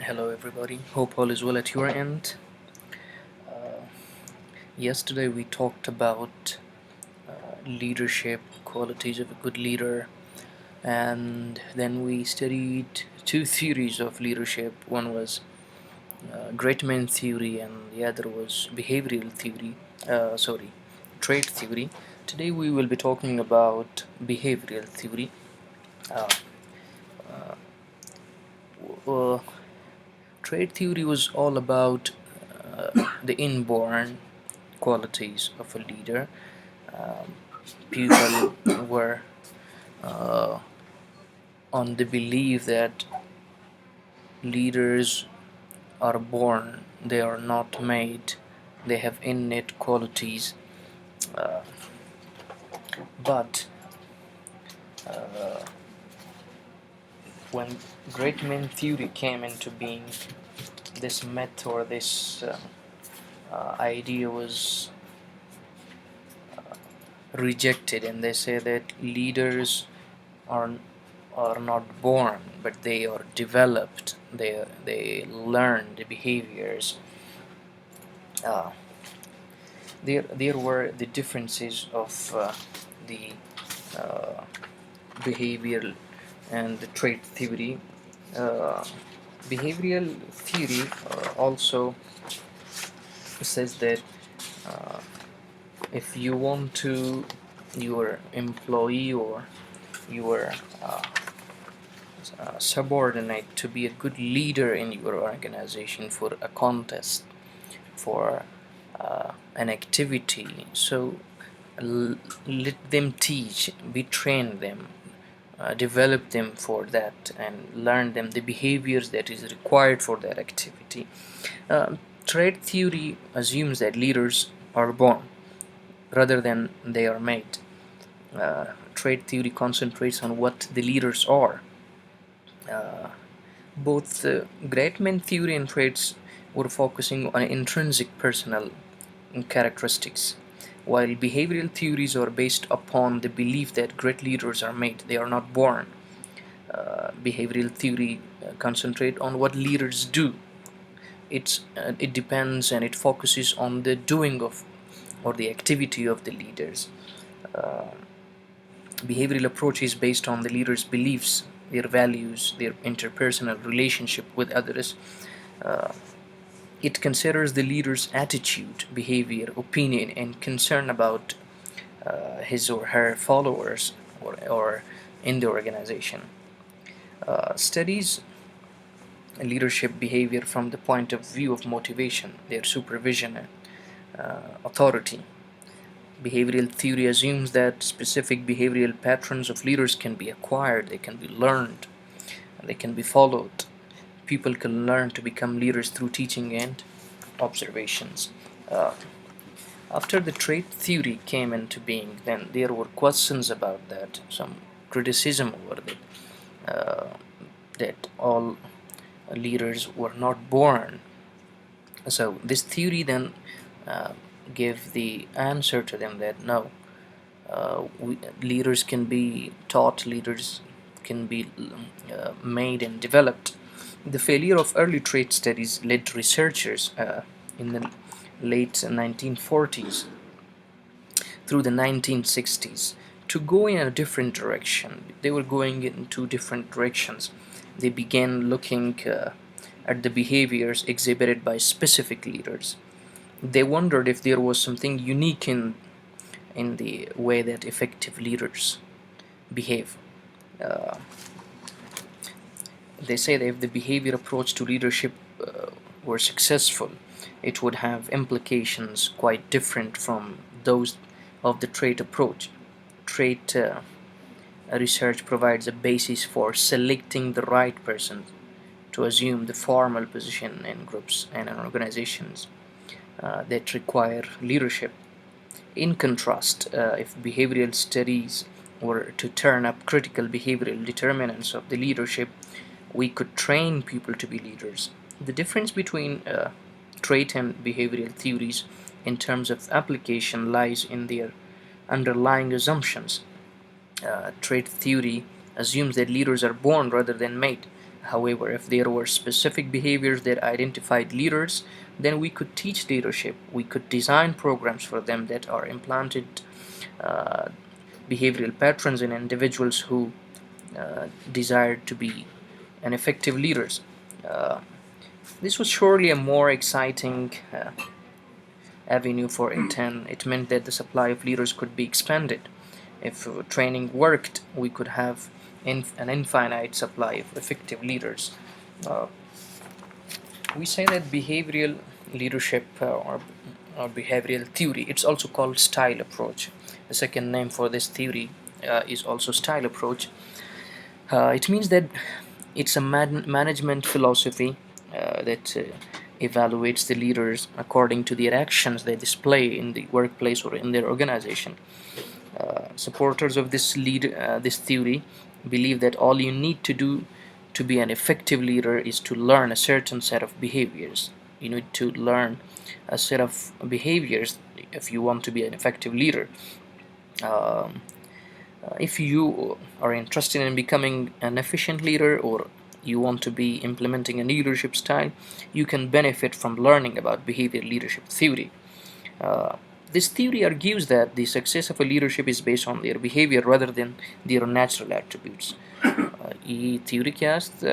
Hello, everybody. Hope all is well at your end. Yesterday, we talked about leadership, qualities of a good leader, and then we studied two theories of leadership. One was great man theory, and the other was behavioral theory. Trait theory. Today, we will be talking about behavioral theory. Uh, uh, Trait theory was all about the inborn qualities of a leader. Um, People were uh, on the belief that leaders are born, they are not made, they have innate qualities. Uh, but when great men theory came into being, this myth or this idea was rejected, and they say that leaders are are not born, but they are developed. They learn the behaviors. Uh, there were the differences of the uh, behavioral and the trait theory. Uh, Behavioral theory also says that uh, if you want to your employee or your subordinate to be a good leader in your organization for a contest, for an activity, so let them teach, we train them, develop them for that, and learn them the behaviors that is required for that activity. Trait theory assumes that leaders are born rather than they are made. Trait theory concentrates on what the leaders are. Uh, Both great men theory and traits were focusing on intrinsic personal characteristics, while behavioral theories are based upon the belief that great leaders are made, they are not born. Behavioral theory concentrate on what leaders do. It depends and it focuses on the doing of or the activity of the leaders. Uh, Behavioral approach is based on the leader's beliefs, their values, their interpersonal relationship with others. Uh, it considers the leader's attitude, behavior, opinion, and concern about his or her followers or in the organization. Studies leadership behavior from the point of view of motivation, their supervision, and authority. Behavioral theory assumes that specific behavioral patterns of leaders can be acquired, they can be learned, and they can be followed. People can learn to become leaders through teaching and observations. Uh, After the trait theory came into being, then there were questions about that, some criticism over it, that all leaders were not born. So this theory then uh, gave the answer to them that no, leaders can be taught, leaders can be made and developed. The failure of early trait studies led researchers in the late 1940s through the 1960s to go in a different direction. They were going in two different directions. They began looking at the behaviors exhibited by specific leaders. They wondered if there was something unique in the way that effective leaders behave. Uh, they say that if the behavior approach to leadership were successful, it would have implications quite different from those of the trait approach. Trait research provides a basis for selecting the right person to assume the formal position in groups and in organizations that require leadership. In contrast, if behavioral studies were to turn up critical behavioral determinants of the leadership, we could train people to be leaders. The difference between trait and behavioral theories in terms of application lies in their underlying assumptions. Trait theory assumes that leaders are born rather than made. However, if there were specific behaviors that identified leaders, then we could teach leadership. We could design programs for them that are implanted uh, behavioral patterns in individuals who desire to be an effective leaders. Uh, this was surely a more exciting avenue for intent. It meant that the supply of leaders could be expanded. If training worked, we could have an infinite supply of effective leaders. Uh, we say that behavioral leadership or behavioral theory, it's also called style approach. The second name for this theory is also style approach. It means that it's a management philosophy that evaluates the leaders according to their actions they display in the workplace or in their organization. Supporters of this theory believe that all you need to do to be an effective leader is to learn a certain set of behaviors. You need to learn a set of behaviors if you want to be an effective leader. Um, if you are interested in becoming an efficient leader, or you want to be implementing a leadership style, you can benefit from learning about behavioral leadership theory. Uh, this theory argues that the success of a leadership is based on their behavior rather than their natural attributes. E theory क्या است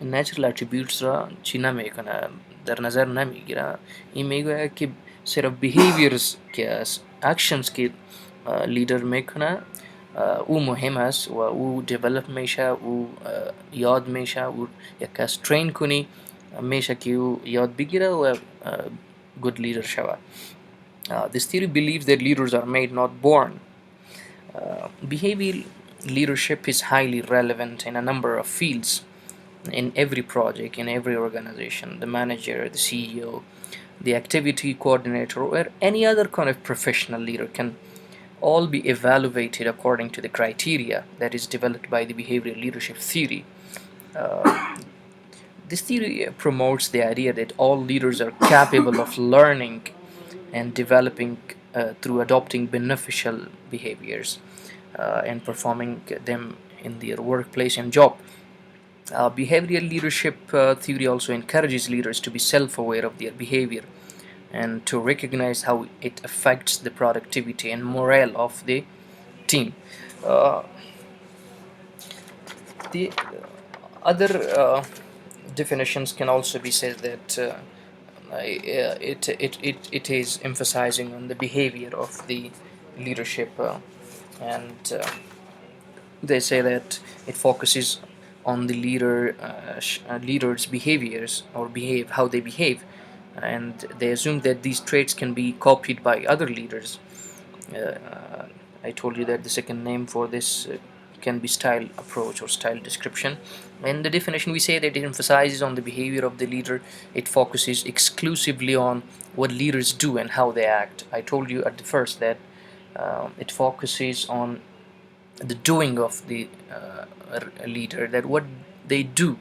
natural attributes را چی نمیکنه در نظر نمیگیره. این میگه که صرف behaviors که است actions که leader میکنه او مهم است و او develop میشه او یاد میشه و یک کس train کنی میشه که او یاد بگیره و good leader شود. This theory believes that leaders are made, not born. Behavioral leadership is highly relevant in a number of fields, in every project, in every organization. The manager, the CEO, the activity coordinator, or any other kind of professional leader can all be evaluated according to the criteria that is developed by the behavioral leadership theory. This theory promotes the idea that all leaders are capable of learning and developing through adopting beneficial behaviors and performing them in their workplace and job. Behavioral leadership theory also encourages leaders to be self-aware of their behavior and to recognize how it affects the productivity and morale of the team. Uh, the other definitions can also be said that it is emphasizing on the behavior of the leadership and they say that it focuses on the leaders' behaviors or how they behave, and they assume that these traits can be copied by other leaders. I told you that the second name for this can be style approach or style description. In the definition, we say that it emphasizes on the behavior of the leader. It focuses exclusively on what leaders do and how they act. I told you at the first that it focuses on the doing of the leader, that what they do,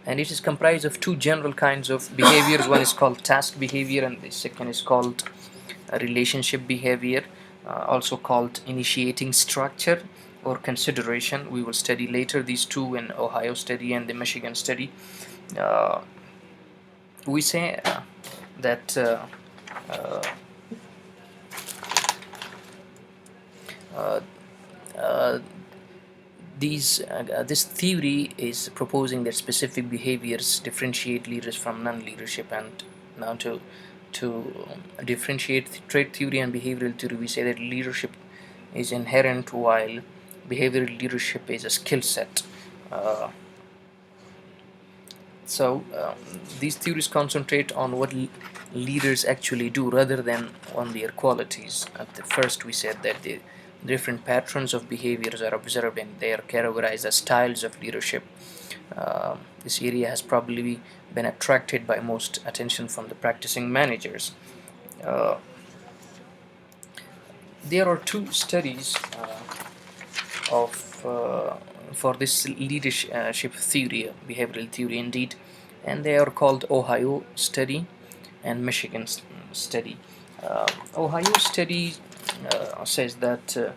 and it is comprised of two general kinds of behaviors. One is called task behavior and the second is called relationship behavior, also called initiating structure or consideration. We will study later these two in Ohio study and the Michigan study. We say that uh, uh, this theory is proposing that specific behaviors differentiate leaders from non-leadership. And now to differentiate trait theory and behavioral theory, we say that leadership is inherent while behavioral leadership is a skill set. Uh, so these theories concentrate on what leaders actually do rather than on their qualities. At the first, we said that the different patterns of behaviors are observed and they are categorized as styles of leadership. This area has probably been attracted by most attention from the practicing managers. Uh, there are two studies of for this leadership theory, behavioral theory indeed, and they are called Ohio study and Michigan study. Ohio study says that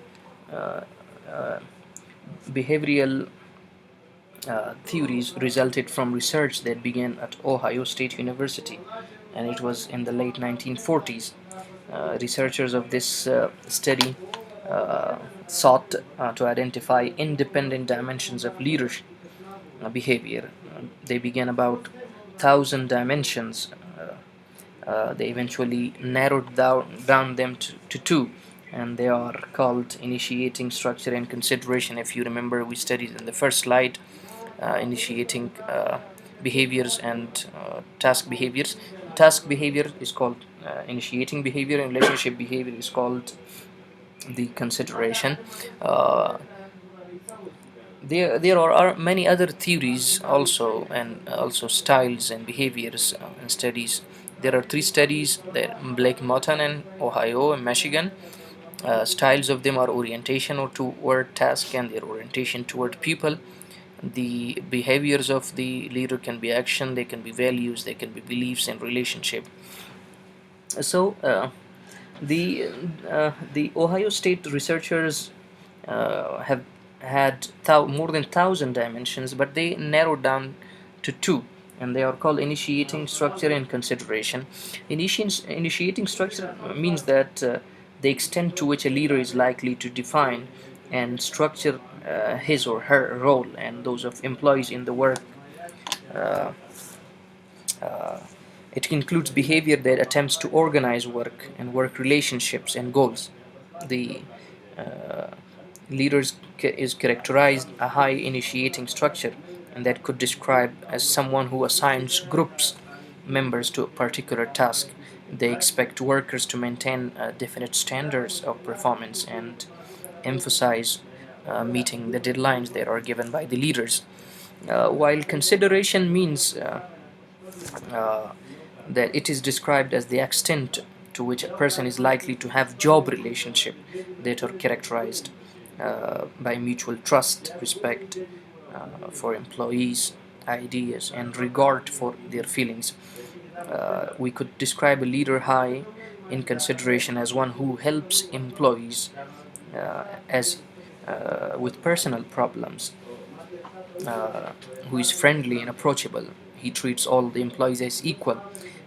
behavioral theories resulted from research that began at Ohio State University, and it was in the late 1940s. Researchers of this study uh, sought to identify independent dimensions of leadership behavior. They began about 1,000 dimensions. They eventually narrowed down them to two, and they are called initiating, structure, and consideration. If you remember, we studied in the first slide initiating behaviors and task behaviors. Task behavior is called initiating behavior, and relationship behavior is called the consideration. Uh, there are many other theories also, and also styles and behaviors and studies. There are three studies that Blake Moton in Ohio and Michigan. Styles of them are orientation or toward task and their orientation toward people. The behaviors of the leader can be action, they can be values, they can be beliefs and relationship. So the the Ohio State researchers have had more than 1,000 dimensions, but they narrowed down to two, and they are called initiating, structure, and consideration. Initiating structure means that the extent to which a leader is likely to define and structure his or her role and those of employees in the work. Uh, uh, it includes behavior that attempts to organize work and work relationships and goals. The uh, leaders is characterized a high initiating structure, and that could describe as someone who assigns groups members to a particular task. They expect workers to maintain definite standards of performance and emphasize meeting the deadlines that are given by the leaders. While consideration means uh, that it is described as the extent to which a person is likely to have job relationship that are characterized by mutual trust, respect for employees' ideas, and regard for their feelings. We could describe a leader high in consideration as one who helps employees as with personal problems, uh, who is friendly and approachable. He treats all the employees as equal,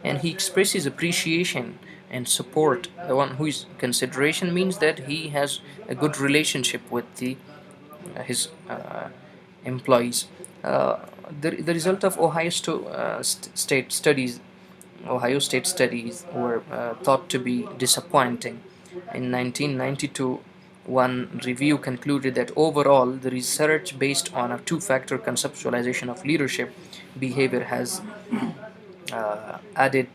and he expresses appreciation and support. The one who is consideration means that he has a good relationship with his employees. Uh, the result of Ohio State studies were thought to be disappointing. In 1992, one review concluded that overall, the research based on a two-factor conceptualization of leadership behavior has added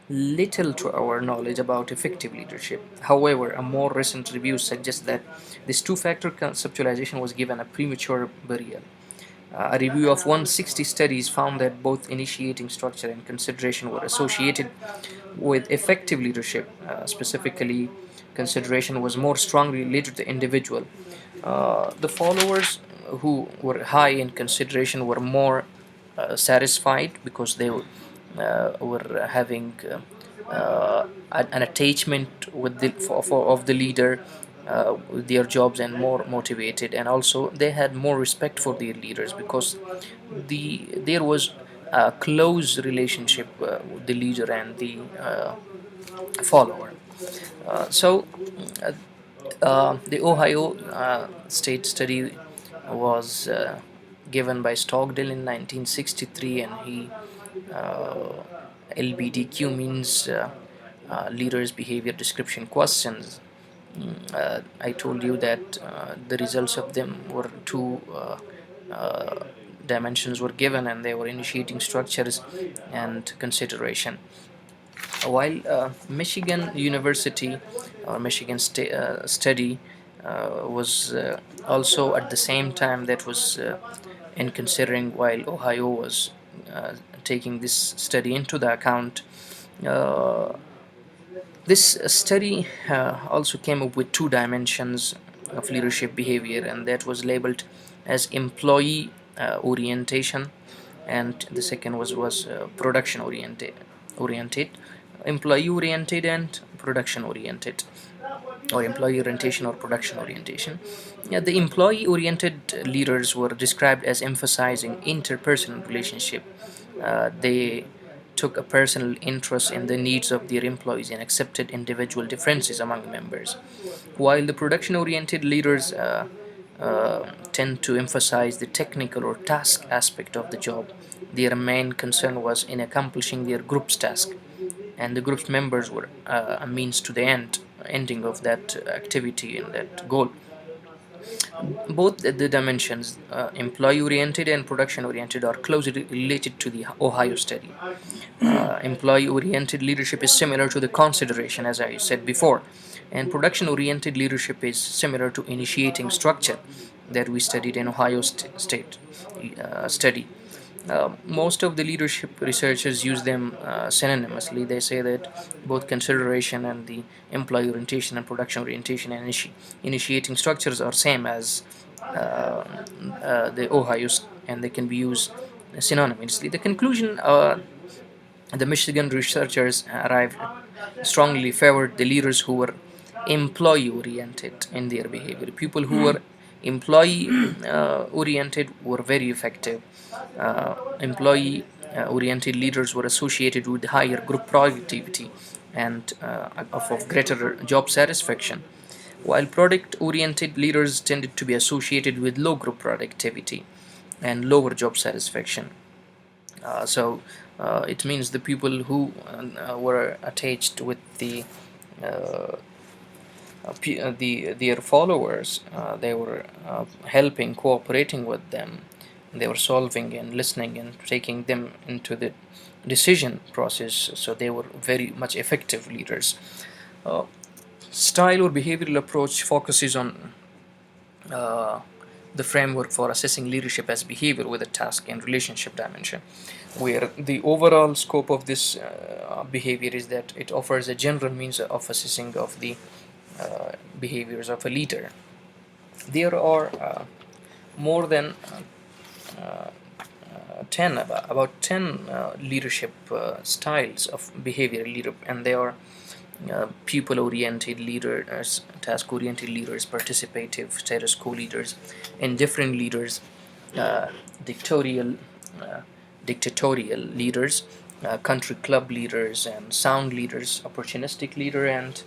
little to our knowledge about effective leadership. However, a more recent review suggests that this two-factor conceptualization was given a premature burial. A review of 160 studies found that both initiating structure and consideration were associated with effective leadership. Specifically, consideration was more strongly related to the individual. The followers who were high in consideration were more satisfied because they were having an attachment with of the leader, with their jobs, and more motivated, and also they had more respect for their leaders because there was a close relationship with the leader and the follower. So the Ohio State study was given by Stockdale in 1963, and he LBDQ means leaders behavior description questions. I told you that the results of them were two dimensions were given, and they were initiating structures and consideration. While Michigan University or Michigan study was also at the same time that was in considering, while Ohio was taking this study into the account. Uh, this study also came up with two dimensions of leadership behavior, and that was labeled as employee orientation, and the second was production oriented, employee oriented and production oriented. or employee orientation or production orientation. Yeah, the employee oriented leaders were described as emphasizing interpersonal relationship. They took a personal interest in the needs of their employees and accepted individual differences among members. While the production oriented leaders tend to emphasize the technical or task aspect of the job, their main concern was in accomplishing their group's task, and the group's members were a means to the ending of that activity and that goal. Both the dimensions, employee oriented and production oriented, are closely related to the Ohio study. Employee oriented leadership is similar to the consideration, as I said before, and production oriented leadership is similar to initiating structure that we studied in Ohio State study. Most of the leadership researchers use them synonymously. They say that both consideration and the employee orientation and production orientation and initiating structures are same as the Ohio, and they can be used synonymously. The conclusion the Michigan researchers arrived strongly favored the leaders who were employee oriented in their behavior. People who were employee oriented were very effective. Employee oriented leaders were associated with higher group productivity and of greater job satisfaction, while product oriented leaders tended to be associated with low group productivity and lower job satisfaction. So it means the people who were attached with uh, their followers, they were helping, cooperating with them. They were solving and listening and taking them into the decision process. So they were very much effective leaders. Uh, Style or behavioral approach focuses on uh, the framework for assessing leadership as behavior with a task and relationship dimension, where the overall scope of this behavior is that it offers a general means of assessing of the behaviors of a leader. There are more than 10 about 10 leadership styles of behavioral leader, and they are people oriented leaders, task oriented leaders, participative status quo leaders, indifferent leaders, uh, dictatorial uh, dictatorial leaders, country club leaders, and sound leaders, opportunistic leader, and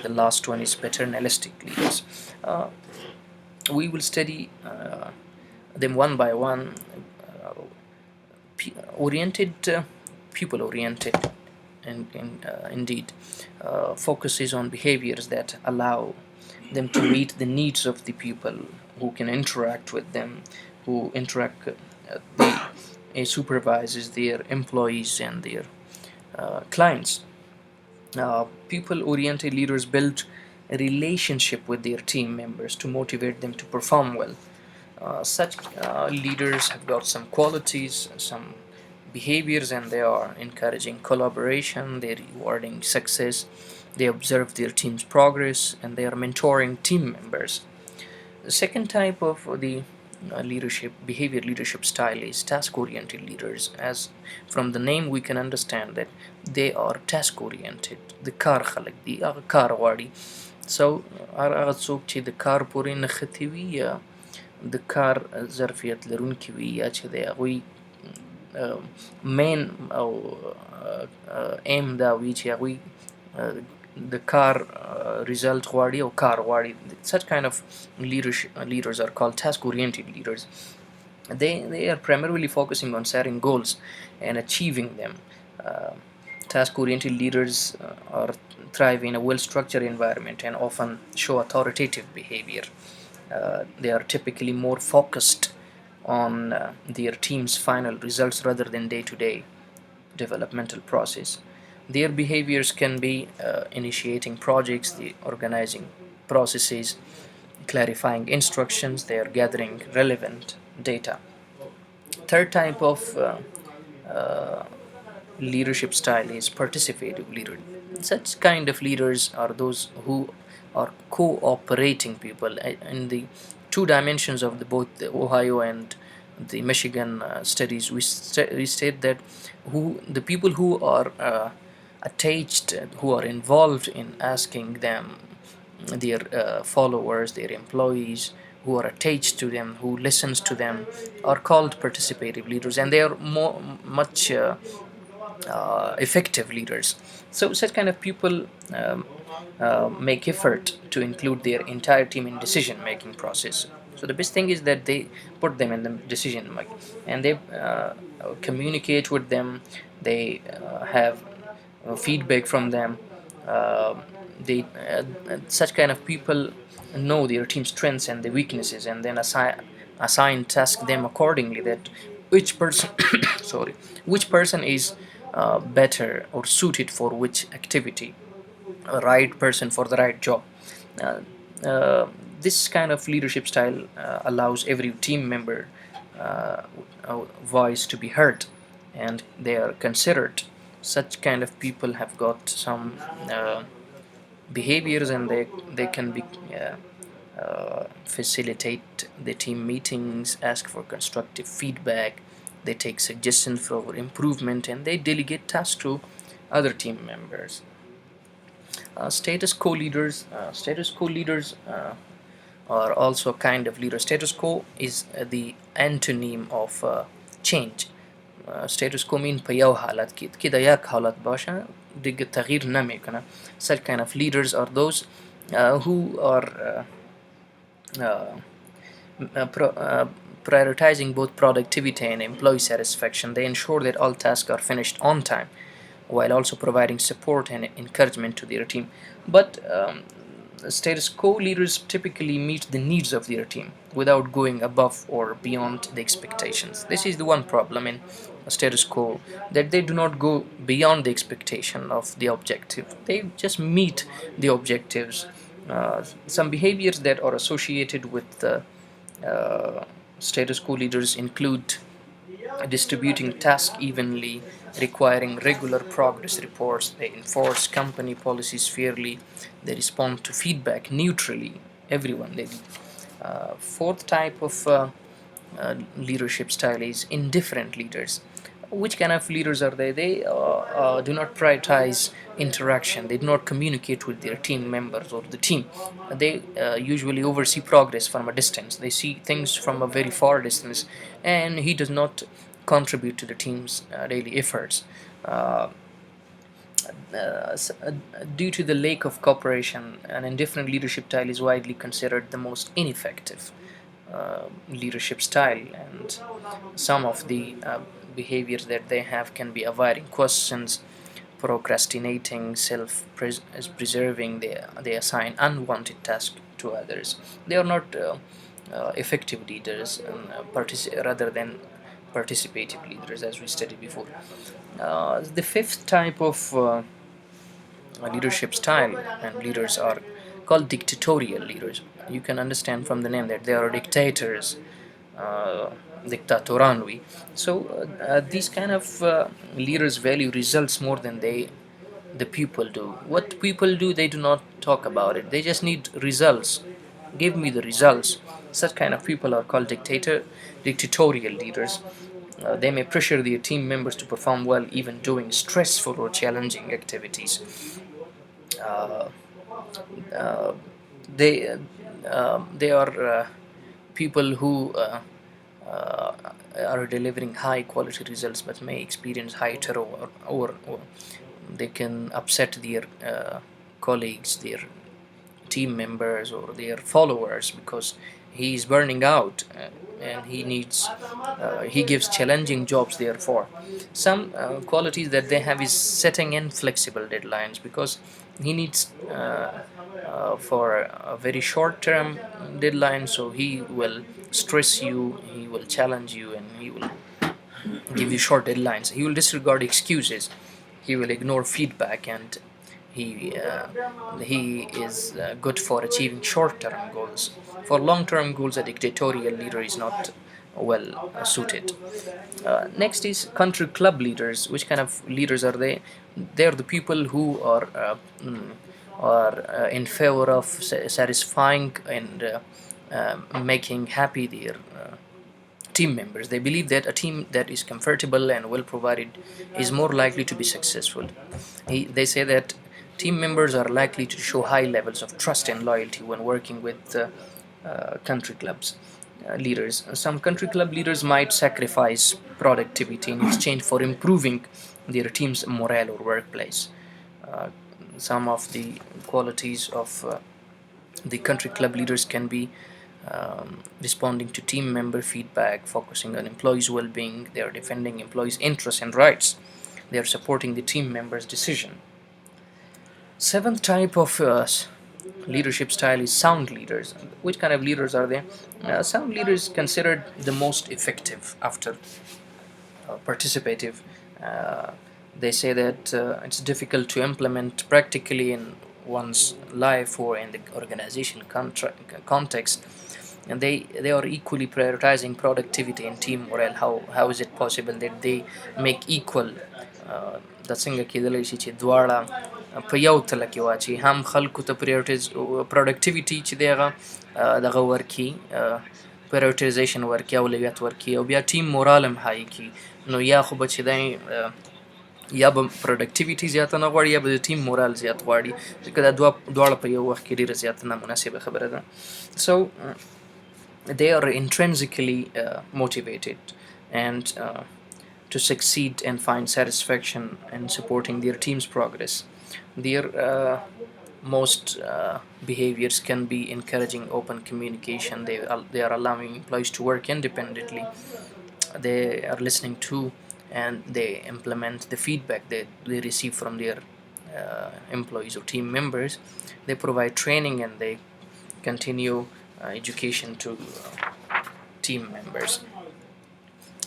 the last one is paternalistic leaders. uh, we will study them one by one. uh, Oriented People oriented and indeed focuses on behaviors that allow them to meet the needs of the people who can interact with them, who interact supervises their employees and their clients. People oriented leaders build a relationship with their team members to motivate them to perform well. Such leaders have got some qualities, some behaviors, and they are encouraging collaboration, they're rewarding success, they observe their team's progress, and they are mentoring team members. The second type of the behavior leadership style is task oriented leaders. As from the name, we can understand that they are task oriented. The car خلق دي هغه کار غواړي. So هغه څوک چې د کار پورې نښتي وي یا د کار ظرفیت لرونکي وي یا چې د هغوی مین او ایم دا وي چې هغوی the car result غواړي او کار غواړي. Such kind of leaders are called task oriented leaders. They are primarily focusing on setting goals and achieving them. Task oriented leaders are thrive in a well structured environment and often show authoritative behavior. They are typically more focused on their team's final results rather than day to day developmental process. Their behaviors can be initiating projects, the organizing processes, clarifying instructions, they are gathering relevant data. Third type of leadership style is participative leader. Such kind of leaders are those who are cooperating people. In the two dimensions of both the Ohio and the Michigan studies, we state that the people who are attached, who are involved in asking them their followers, their employees, who are attached to them, who listens to them, are called participative leaders, and they are much effective leaders. So such kind of people make effort to include their entire team in decision making process. So the best thing is that they put them in the decision making, and they communicate with them. They have feedback from them. Uh, they Such kind of people know their team strengths and the weaknesses, and then assign task them accordingly. That which person, sorry, which person is better or suited for which activity, a right person for the right job. Uh, uh, this kind of leadership style allows every team member voice to be heard, and they are considered. Such kind of people have got some behaviors, and they can be facilitate the team meetings, ask for constructive feedback, they take suggestions for improvement, and they delegate tasks to other team members. Status quo leaders are also a kind of leader. Status quo is the antonym of change. Status quo mean په یو حالت کې د یک حالت باشه دیگه تغییر نمیکنه. Such kind of leaders are those who are prioritizing both productivity and employee satisfaction. They ensure that all tasks are finished on time, while also providing support and encouragement to their team. But status quo leaders typically meet the needs of their team without going above or beyond the expectations. This is the one problem in status quo, that they do not go beyond the expectation of the objective. They just meet the objectives. Some behaviors that are associated with status quo leaders include distributing tasks evenly, requiring regular progress reports, they enforce company policies fairly, they respond to feedback neutrally, everyone. Fourth type of leadership style is indifferent leaders. Which kind of leaders are they? They do not prioritize interaction. They do not communicate with their team members or the team. They usually oversee progress from a distance. They see things from a very far distance, and he does not contribute to the team's daily efforts. Uh, Due to the lack of cooperation, an indifferent leadership style is widely considered the most ineffective leadership style, and some of the behaviors that they have can be avoiding questions, procrastinating, self-preserving. They assign unwanted tasks to others. They are not effective leaders, and rather than participative leaders, as we studied before. The fifth type of leadership style and leaders are called dictatorial leaders. You can understand from the name that they are dictators, uh, dictatoranui. So these kind of leaders value results more than the people do. What people do, they do not talk about it. They just need results. Give me the results. Such kind of people are called dictatorial leaders. They may pressure their team members to perform well, even doing stressful or challenging activities. Uh, uh, they they are people who uh, are delivering high quality results, but may experience high turnover, or they can upset their colleagues, their team members, or their followers, because he is burning out, and he gives challenging jobs. Therefore, some qualities that they have is setting in flexible deadlines, because he needs for a very short term deadline, so he will stress you, he will challenge you, and he will give you short deadlines. He will disregard excuses. He will ignore feedback, and he is good for achieving short-term goals. For long-term goals, a dictatorial leader is not well suited. Next is country club leaders. Which kind of leaders are they? They are the people who are in favor of satisfying and making happy their team members. They believe that a team that is comfortable and well provided is more likely to be successful. They say that Team members are likely to show high levels of trust and loyalty when working with country clubs leaders. Some country club leaders might sacrifice productivity in exchange for improving their team's morale or workplace. Uh, some of the qualities of the country club leaders can be responding to team member feedback, focusing on employees' well being, they are defending employees' interests and rights, they are supporting the team members' decision. Seventh type of leadership style is sound leaders. Which kind of leaders are they? Sound leaders considered the most effective after participative. Uh, they say that it's difficult to implement practically in one's life or in the organization context, and they are equally prioritizing productivity and team morale. How is it possible that they make equal د څنګه کېدلی شي چې دواړه په یو تله کې واچي هم خلکو ته پروډکټیویټي چې دی هغه دغه ورکي پریورټیزیشن ورکي اولویت ورکي او بیا ټیم مورال هم های کي نو یا خو به چې دی یا به پروډکټیویټي زیاته نه غواړي یا به د ټیم مورال زیات غواړي ځکه دا دواړه په یو وخت کې ډېره زیاته نامناسبه خبره ده. So they are intrinsically motivated and to succeed and find satisfaction in supporting their team's progress. Their most behaviors can be encouraging open communication. They are allowing employees to work independently. They are listening to and they implement the feedback that they receive from their employees or team members. They provide training and they continue education to team members.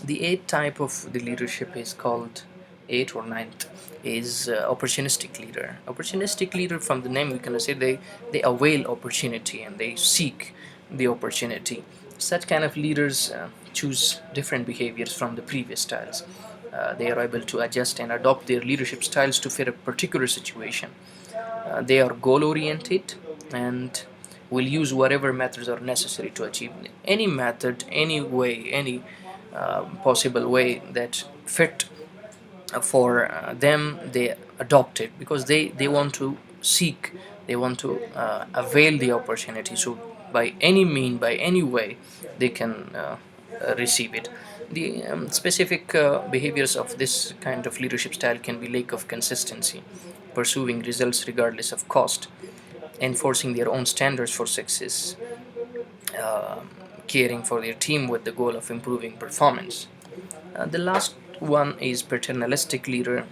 The eighth type of the leadership is called eighth or ninth is opportunistic leader. Opportunistic leader, from the name we can say they avail opportunity and they seek the opportunity. Such kind of leaders choose different behaviors from the previous styles. They are able to adjust and adopt their leadership styles to fit a particular situation. They are goal oriented and will use whatever methods are necessary to achieve any method, any way, any possible way that fit for them. They adopt it because they want to seek, they want to avail the opportunity. So by any mean, by any way, they can receive it. The specific behaviors of this kind of leadership style can be lack of consistency, pursuing results regardless of cost, enforcing their own standards for success, caring for their team with the goal of improving performance. The last one is paternalistic leader.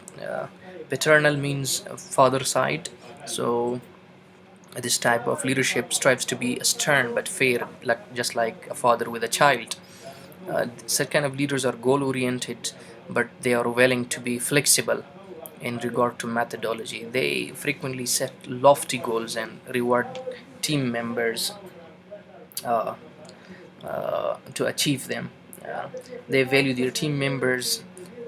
Paternal means father side, so this type of leadership strives to be stern but fair, just like a father with a child. Such kind of leaders are goal oriented, but they are willing to be flexible in regard to methodology. They frequently set lofty goals and reward team members to achieve them. They value their team members'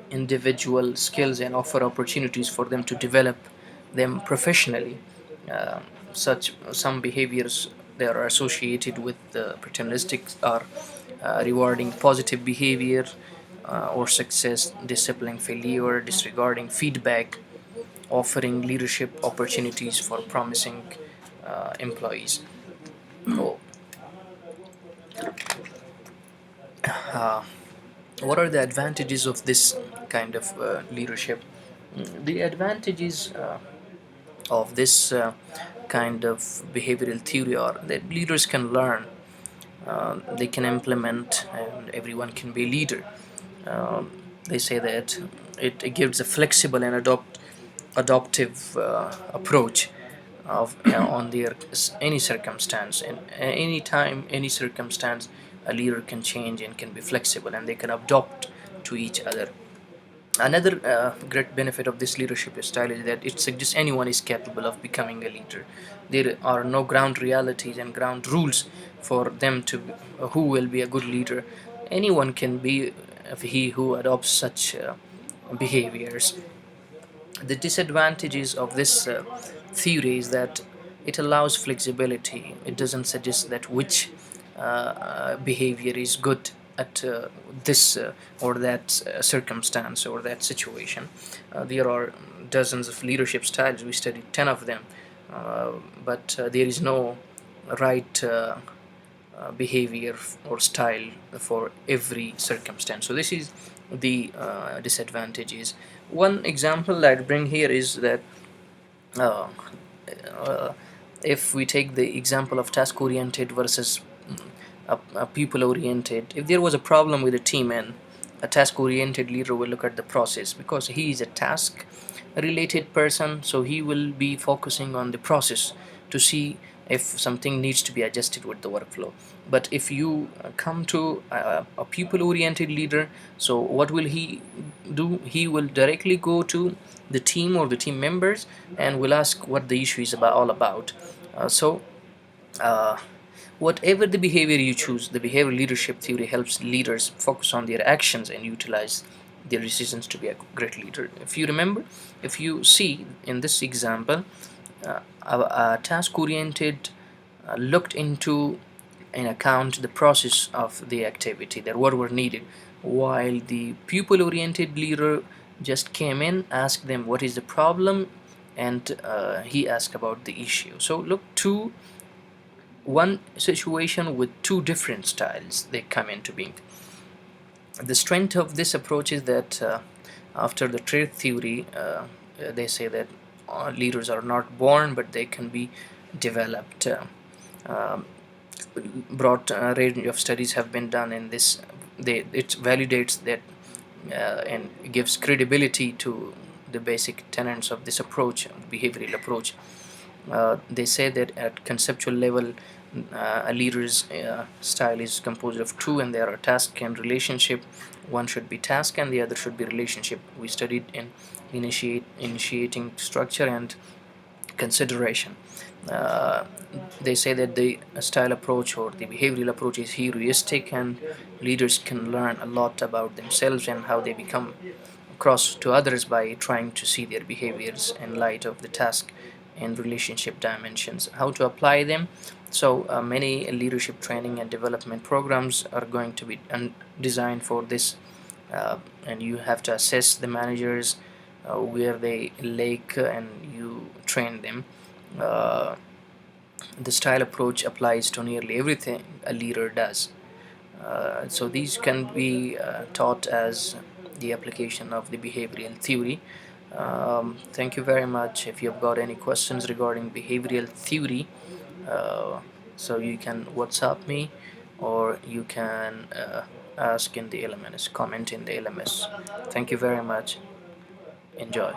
individual skills and offer opportunities for them to develop them professionally. Some behaviors that are associated with paternalistic are rewarding positive behavior or success, disciplining failure, disregarding feedback, offering leadership opportunities for promising employees. Oh. What are the advantages of this kind of leadership? The advantages of this kind of behavioral theory are that leaders can learn, they can implement, and everyone can be a leader. They say that it gives a flexible and adoptive approach of on their any circumstance, and any time, any circumstance, a leader can change and can be flexible and they can adopt to each other. Another great benefit of this leadership style is that it suggests anyone is capable of becoming a leader. There are no ground realities and ground rules for them to who will be a good leader. Anyone can be he who adopts such behaviors. The disadvantages of this theory is that it allows flexibility. It doesn't suggest that which behavior is good at this or that circumstance or that situation. There are dozens of leadership styles. We studied 10 of them, uh, but there is no right behavior or style for every circumstance. So this is the disadvantages. One example I'd bring here is that uh, uh, if we take the example of task oriented versus a people oriented, if there was a problem with a team, and a task oriented leader will look at the process because he is a task related person, so he will be focusing on the process to see if something needs to be adjusted with the workflow. But if you come to a people oriented leader, so what will he do? He will directly go to the team or the team members and will ask what the issue is all about. So uh, whatever the behavior you choose, the behavioral leadership theory helps leaders focus on their actions and utilize their decisions to be a great leader. If you remember, if you see in this example, a task oriented looked into an account the process of the activity, that what were needed, while the pupil oriented leader just came in, asked them what is the problem, and he asked about the issue. So look, one situation with two different styles they come into being. The strength of this approach is that after the trait theory, they say that leaders are not born but they can be developed. Um, Broad range of studies have been done in this. It validates that and gives credibility to the basic tenets of this approach, behavioral approach. They say that at conceptual level, a leader's style is composed of two, and there are task and relationship. One should be task, and the other should be relationship. We studied in initiating structure and consideration. Uh, they say that the style approach or the behavioral approach is heuristic, and leaders can learn a lot about themselves and how they become across to others by trying to see their behaviors in light of the task and relationship dimensions. How to apply them? So many leadership training and development programs are going to be designed for this, and you have to assess the managers where they lack, and you train them. Uh, the style approach applies to nearly everything a leader does. So these can be taught as the application of the behavioral theory. Thank you very much. If you've got any questions regarding behavioral theory, uh, so you can WhatsApp me, or you can ask in the LMS, comment in the LMS. Thank you very much. Enjoy.